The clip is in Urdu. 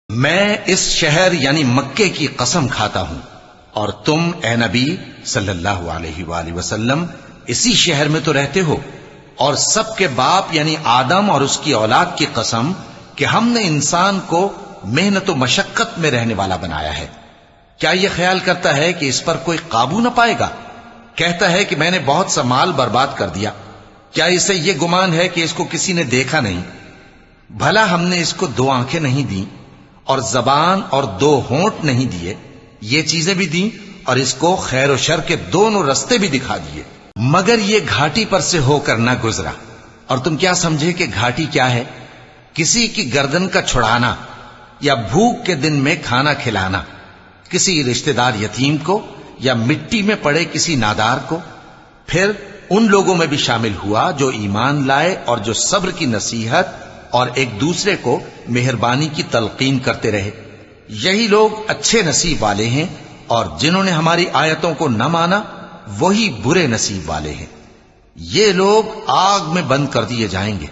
میں اس شہر یعنی مکے کی قسم کھاتا ہوں اور تم اے نبی صلی اللہ علیہ وآلہ وسلم اسی شہر میں تو رہتے ہو، اور سب کے باپ یعنی آدم اور اس کی اولاد کی قسم کہ ہم نے انسان کو محنت و مشقت میں رہنے والا بنایا ہے، کیا یہ خیال کرتا ہے کہ اس پر کوئی قابو نہ پائے گا؟ کہتا ہے کہ میں نے بہت سا مال برباد کر دیا، کیا اسے یہ گمان ہے کہ اس کو کسی نے دیکھا نہیں؟ بھلا ہم نے اس کو 2 آنکھیں نہیں دیں اور زبان اور 2 ہونٹ نہیں دیے؟ یہ چیزیں بھی دیں اور اس کو خیر و شر کے دونوں رستے بھی دکھا دیے، مگر یہ گھاٹی پر سے ہو کر نہ گزرا۔ اور تم کیا سمجھے کہ گھاٹی کیا ہے؟ کسی کی گردن کا چھڑانا یا بھوک کے دن میں کھانا کھلانا، کسی رشتہ دار یتیم کو یا مٹی میں پڑے کسی نادار کو۔ پھر ان لوگوں میں بھی شامل ہوا جو ایمان لائے اور جو صبر کی نصیحت اور ایک دوسرے کو مہربانی کی تلقین کرتے رہے، یہی لوگ اچھے نصیب والے ہیں، اور جنہوں نے ہماری آیتوں کو نہ مانا وہی برے نصیب والے ہیں۔ یہ لوگ آگ میں بند کر دیے جائیں گے،